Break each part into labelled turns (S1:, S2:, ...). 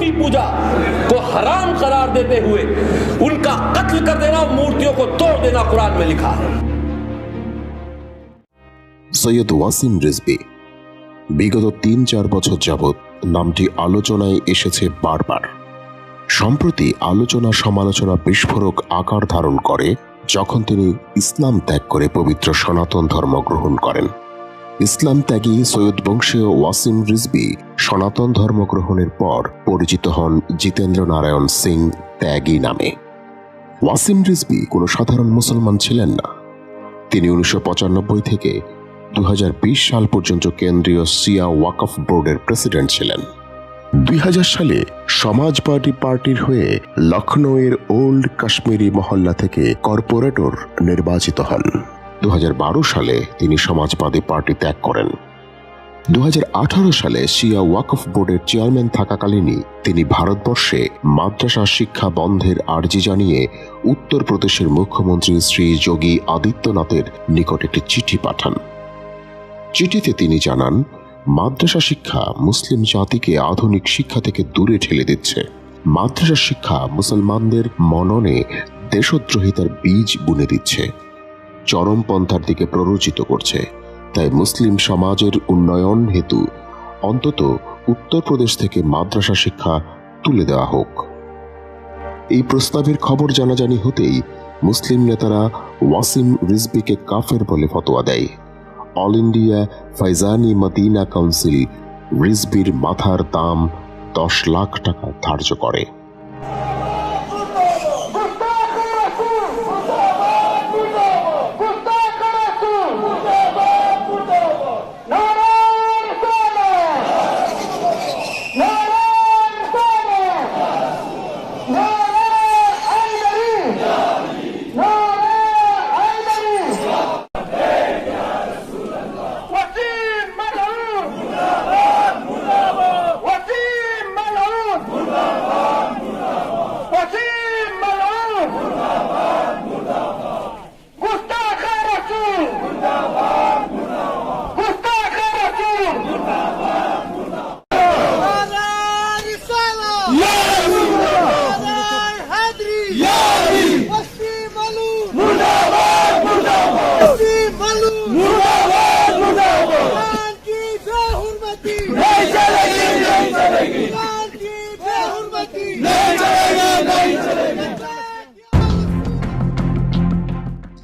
S1: मूर्ति पूजा को हराम करार देते हुए उनका कत्ल कर देना, मूर्तियों को तोड़ देना कुरान में लिखा है।
S2: সৈয়দ ওয়াসিম রিজভী বিগত ৩-৪ বছর যাবৎ নামটি আলোচনায় এসেছে বারবার। সম্প্রতি আলোচনা সমালোচনা বিস্ফোরক আকার ধারণ করে যখন তিনি ইসলাম ত্যাগ করে পবিত্র সনাতন ধর্ম গ্রহণ করেন। ইসলাম ত্যাগী সৈয়দ বংশীয় ওয়াসিম রিজভী সনাতন ধর্ম গ্রহণের পর পরিচিত হন জিতেন্দ্র নারায়ণ সিং ত্যাগী নামে। ওয়াসিম রিজভী কোনো সাধারণ মুসলমান ছিলেন না। তিনি 1995 থেকে 2020 সাল পর্যন্ত কেন্দ্রীয় শিয়া ওয়াকফ বোর্ডের প্রেসিডেন্ট ছিলেন। 2000 সালে সমাজ পার্টির হয়ে লখনৌয়ের ওল্ড কাশ্মীরি মহল্লা থেকে কর্পোরেটর নির্বাচিত হন। 2012 সালে তিনি সমাজবাদী পার্টি ত্যাগ করেন। 2018 সালে শিয়া ওয়াকফ বোর্ডের চেয়ারম্যান থাকাকালীনই তিনি ভারতবর্ষে মাদ্রাসা শিক্ষা বন্ধের আর্জি জানিয়ে উত্তরপ্রদেশের মুখ্যমন্ত্রী শ্রী যোগী আদিত্যনাথের নিকট একটি চিঠি পাঠান। চিঠিতে তিনি জানান, মাদ্রাসা শিক্ষা মুসলিম জাতিকে আধুনিক শিক্ষা থেকে দূরে ঠেলে দিচ্ছে। মাদ্রাসা শিক্ষা মুসলমানদের মননে দেশদ্রোহিতার বীজ বুনে দিচ্ছে, চরমপন্থার দিকে প্ররোচিত করছে। তাই মুসলিম সমাজের উন্নয়ন হেতু অন্তত উত্তরপ্রদেশ থেকে মাদ্রাসা শিক্ষা তুলে দেওয়া হোক। এই প্রস্তাবের খবর জানাজানি হতেই মুসলিম নেতারা ওয়াসিম রিজভীকে কাফের বলে ফতোয়া দেয়। অল ইন্ডিয়া ফাইজানি মদিনা কাউন্সিল রিজভীর মাথার দাম 10 লাখ টাকা ধার্য করে।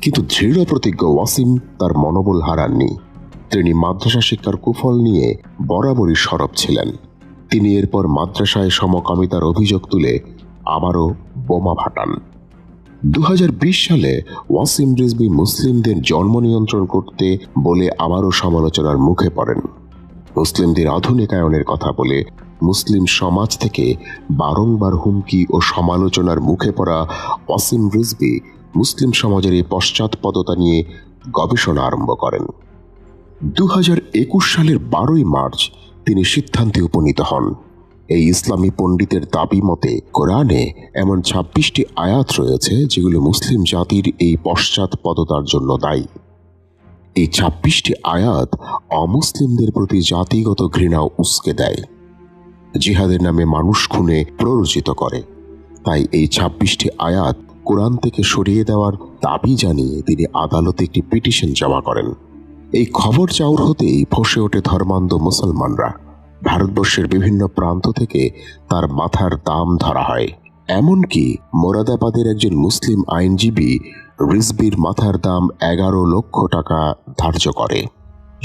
S2: কিন্তু দৃঢ় প্রতিজ্ঞ ওয়াসিম তার মনোবল হারাননি। তিনি মাদ্রাসা শিক্ষার কুফল নিয়ে বরাবরই সরব ছিলেন। তিনি এরপর মাদ্রাসায় সমকামিতার অভিযোগ তুলে আবারও বোমা ফাটান। 2020 সালে ওয়াসিম রিজভী মুসলিমদের জন্ম নিয়ন্ত্রণ করতে বলে আবারও সমালোচনার মুখে পড়েন। মুসলিমদের আধুনিকায়নের কথা বলে মুসলিম সমাজ থেকে বারংবার হুমকি ও সমালোচনার মুখে পড়া ওয়াসিম রিজভী মুসলিম সমাজের এই পশ্চাৎপদতা নিয়ে গবেষণা আরম্ভ করেন। 2021 সালের 12 মার্চ তিনি সিদ্ধান্তে উপনীত হন। এই ইসলামী পণ্ডিতের দাবি মতে কোরআনে এমন 26টি আয়াত রয়েছে যেগুলো মুসলিম জাতির এই পশ্চাৎপদতার জন্য দায়ী। এই 26টি আয়াত অমুসলিমদের প্রতি জাতিগত ঘৃণা উস্কে দেয়, জিহাদের নামে মানুষ খুনে প্ররোচিত করে। তাই এই 26টি আয়াত কোরআন থেকে সরিয়ে দেওয়ার দাবি জানিয়ে তিনি আদালতে একটি পিটিশন জমা করেন। এই খবর চাউর হতেই ফসে ওঠে ধর্মান্ধ মুসলমানরা। ভারতবর্ষের বিভিন্ন প্রান্ত থেকে তার মাথার দাম ধরা হয়। এমনকি মোরাদাবাদের একজন মুসলিম আইনজীবী রিজভীর মাথার দাম 11 লক্ষ টাকা ধার্য করে।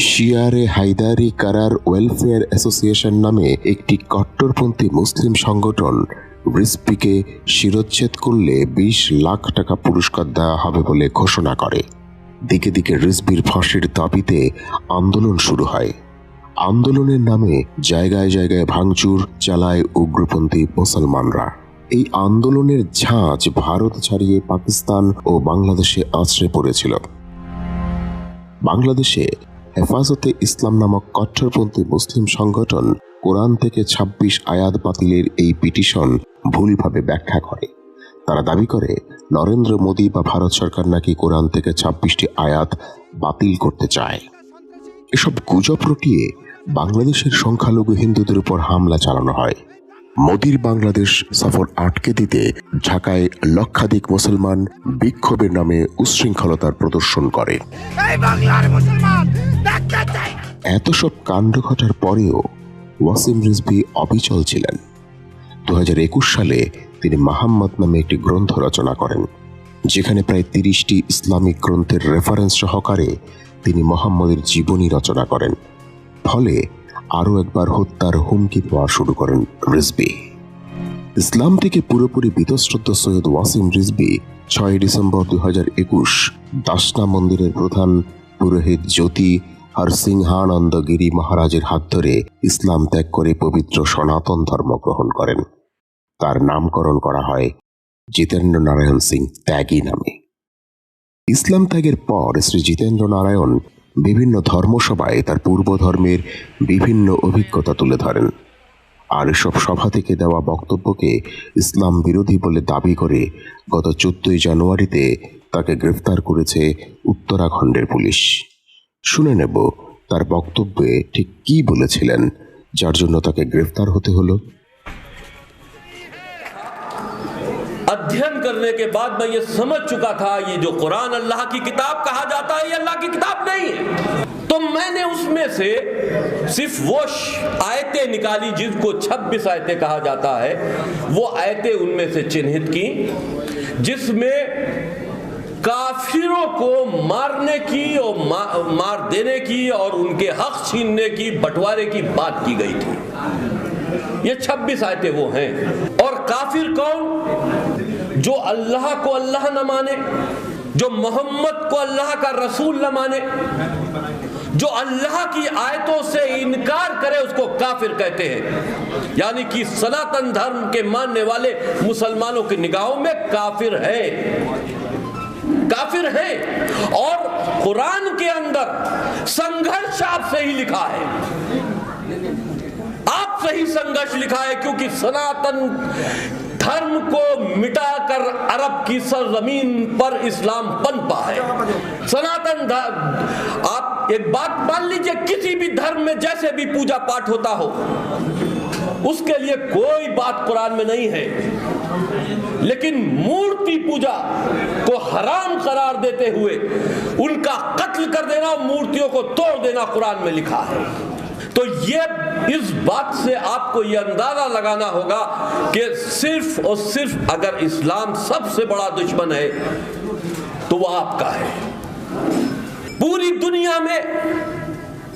S2: শিয়ারে হায়দারি কারার ওয়েলফেয়ার অ্যাসোসিয়েশন নামে একটি কট্টরপন্থী মুসলিম সংগঠন রিজভীকে শিরচ্ছেদ করলে 20 লাখ টাকা পুরস্কার দেওয়া হবে বলে ঘোষণা করে। দিকে দিকে রিজভীর ফাঁসির দাবিতে আন্দোলন শুরু হয়। আন্দোলনের নামে জায়গায় জায়গায় ভাঙচুর চালায় উগ্রপন্থী মুসলমানরা। এই আন্দোলনের ঝাঁজ ভারত ছাড়িয়ে পাকিস্তান ও বাংলাদেশে আছড়ে পড়েছিল। বাংলাদেশে হেফাজতে ইসলাম নামক কট্টরপন্থী মুসলিম সংগঠন কোরআন থেকে 26 আয়াত বাতিলের এই পিটিশন ভুলভাবে ব্যাখ্যা করে। তারা দাবি করে নরেন্দ্র মোদী বা ভারত সরকার নাকি কোরআন থেকে 26টি আয়াত বাতিল করতে চায়। এসব গুজব রটিয়ে বাংলাদেশের সংখ্যালঘু হিন্দুদের উপর হামলা চালানো হয়। মোদির বাংলাদেশ সফর আটকে দিতে ঢাকায় লক্ষাধিক মুসলমান বিক্ষোভের নামে উচ্ছৃঙ্খলতার প্রদর্শন করে। এত সব কাণ্ড ঘটার পরেও ওয়াসিম রিজভী অবিচল ছিলেন। 2021 সালে তিনি মুহাম্মদ নামে একটি গ্রন্থ রচনা করেন, যেখানে প্রায় 30টি ইসলামিক গ্রন্থের রেফারেন্স সহকারে তিনি মুহাম্মদের জীবনী রচনা করেন। ফলে আরও একবার হত্যার হুমকি দেওয়া শুরু করেন রিজভী। ইসলাম থেকে পুরোপুরি বীতশ্রদ্ধ সৈয়দ ওয়াসিম রিজভী 6 ডিসেম্বর 2021 দাসনা মন্দিরের প্রধান পুরোহিত জ্যোতি হরসিংহানন্দ গিরি মহারাজের হাত ধরে ইসলাম ত্যাগ করে পবিত্র সনাতন ধর্ম গ্রহণ করেন। তার নামকরণ করা হয় জিতেন্দ্র নারায়ণ সিং ত্যাগী নামে। ইসলাম ত্যাগের পর শ্রী জিতেন্দ্র নারায়ণ বিভিন্ন ধর্মসভায় তার পূর্ব ধর্মের বিভিন্ন অভিজ্ঞতা তুলে ধরেন, আর এসব সভা থেকে দেওয়া বক্তব্যকে ইসলাম বিরোধী বলে দাবি করে গত 14 জানুয়ারিতে তাকে গ্রেফতার করেছে উত্তরাখণ্ডের পুলিশ। শুনে নেব তার বক্তব্যে ঠিক কি বলেছিলেন, যার জন্য তাকে গ্রেফতার হতে হলো।
S1: अध्ययन करने के बाद मैं ये समझ चुका था ये जो कुरान अल्लाह की किताब कहा जाता है ये अल्लाह की किताब नहीं है। तो मैंने उसमें से सिर्फ वो आयतें निकाली जिसको 26 आयतें कहा जाता है, वो आयतें उनमें से चिन्हित की जिसमें काफिरों को मारने की और मार देने की और उनके हक छीनने की, बंटवारे की बात की गई थी। ये 26 आयतें वो हैं। और काफिर कौन? जो अल्लाह को अल्लाह न माने, जो मोहम्मद को अल्लाह का रसूल न माने, जो अल्लाह की आयतों से इनकार करे उसको काफिर कहते हैं। यानी कि सनातन धर्म के मानने वाले मुसलमानों की निगाहों में काफिर है, काफिर है। और कुरान के अंदर संघर्ष आपसे ही लिखा है, आपसे ही संघर्ष लिखा है, क्योंकि सनातन धर्म को मिटाकर अरब की सरजमीन पर इस्लाम पनपा है। सनातन धर्म, आप एक बात मान लीजिए, किसी भी धर्म में जैसे भी पूजा पाठ होता हो उसके लिए कोई बात कुरान में नहीं है, लेकिन मूर्ति पूजा को हराम करार देते हुए उनका कत्ल कर देना, मूर्तियों को तोड़ देना कुरान में लिखा है। तो ये इस बात से आपको ये अंदाजा लगाना होगा कि सिर्फ और सिर्फ अगर इस्लाम सबसे बड़ा दुश्मन है तो वो आपका है। पूरी दुनिया में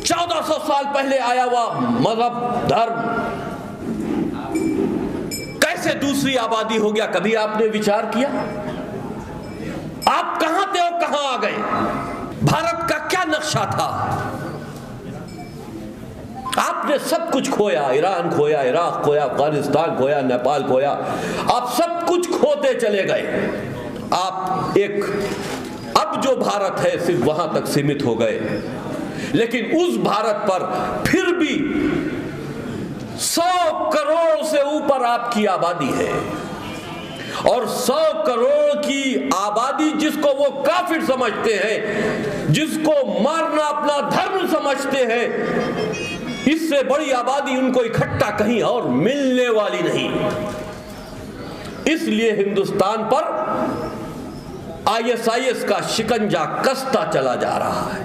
S1: 1400 साल पहले आया हुआ मजहब, धर्म कैसे दूसरी आबादी हो गया, कभी आपने विचार किया? आप कहां थे और कहां आ गए? भारत का क्या नक्शा था? आपने सब कुछ खोया, ईरान खोया, इराक खोया, अफगानिस्तान खोया, नेपाल खोया, आप सब कुछ खोते चले गए। आप एक अब जो भारत है सिर्फ वहां तक सीमित हो गए, लेकिन उस भारत पर फिर भी 100 करोड़ से ऊपर आपकी आबादी है। और 100 करोड़ की आबादी जिसको वो काफिर समझते हैं, जिसको मारना अपना धर्म समझते हैं, इससे बड़ी आबादी उनको इकट्ठा कहीं और मिलने वाली नहीं। इसलिए हिंदुस्तान पर ISIS का शिकंजा कसता चला जा रहा है।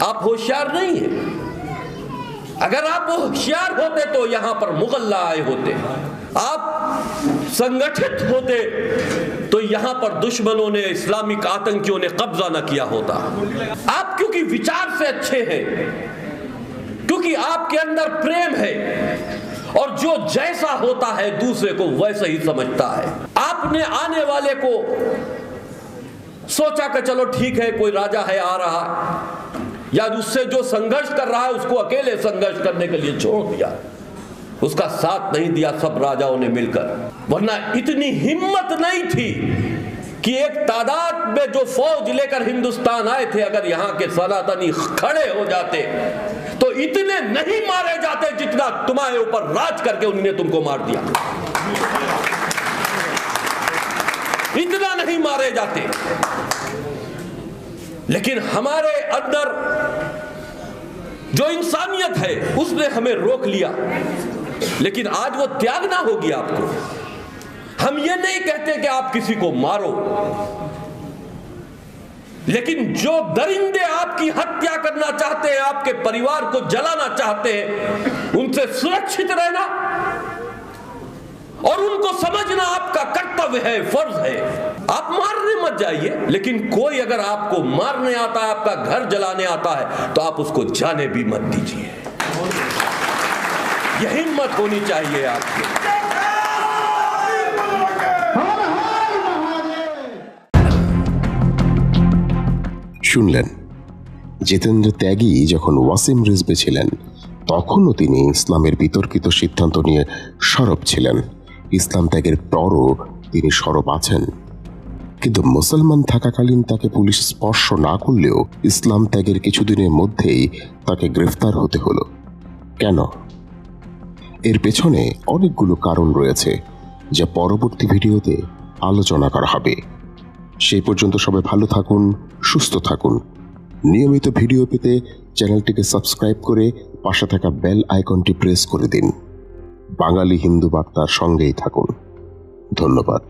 S1: आप होशियार नहीं हैं। अगर आप होशियार होते तो यहां पर मुगल्ला आए होते, आप संगठित होते तो यहां पर दुश्मनों ने, इस्लामिक आतंकियों ने कब्जा न किया होता। आप क्योंकि विचार से अच्छे हैं, क्योंकि आपके अंदर प्रेम है और जो जैसा होता है दूसरे को वैसा ही समझता है। आपने आने वाले को सोचा कि चलो ठीक है, कोई राजा है आ रहा, या उससे जो संघर्ष कर रहा है उसको अकेले संघर्ष करने के लिए छोड़ दिया, उसका साथ नहीं दिया सब राजाओं ने मिलकर। वरना इतनी हिम्मत नहीं थी कि एक तादाद में जो फौज लेकर हिंदुस्तान आए थे, अगर यहां के सनातनी खड़े हो जाते तो इतने नहीं मारे जाते जितना तुम्हारे ऊपर राज करके उन्होंने तुमको मार दिया। इतना नहीं मारे जाते। लेकिन हमारे अंदर जो इंसानियत है उसने हमें रोक लिया। लेकिन आज वो त्यागना होगी आपको। हम ये नहीं कहते कि आप किसी को मारो, लेकिन जो दरिंदे आपकी हत्या करना चाहते हैं, आपके परिवार को जलाना चाहते हैं, उनसे सुरक्षित रहना और उनको समझना आपका कर्तव्य है, फर्ज है। आप मारने मत जाइए, लेकिन कोई अगर आपको मारने आता है, आपका घर जलाने आता है, तो आप उसको जाने भी मत दीजिए। यह हिम्मत होनी चाहिए आपकी।
S2: শুনলেন জিতেন্দ্র ত্যাগী যখন ওয়াসিম রিজভী ছিলেন তখনও তিনি ইসলামের বিতর্কিত সিদ্ধান্ত নিয়ে সরব ছিলেন। ইসলাম ত্যাগের পরও তিনি সরব আছেন, কিন্তু মুসলমান থাকাকালীন তাকে পুলিশ স্পর্শ না করলেও ইসলাম ত্যাগের কিছুদিনের মধ্যেই তাকে গ্রেফতার হতে হলো। কেন? এর পেছনে অনেকগুলো কারণ রয়েছে, যা পরবর্তী ভিডিওতে আলোচনা করা হবে। সেই পর্যন্ত সবাই ভালো থাকুন, সুস্থ থাকুন। নিয়মিত ভিডিও পেতে চ্যানেলটিকে সাবস্ক্রাইব করে পাশে থাকা বেল আইকনটি প্রেস করে দিন। বাঙালি হিন্দু বার্তার সঙ্গেই থাকুন। ধন্যবাদ।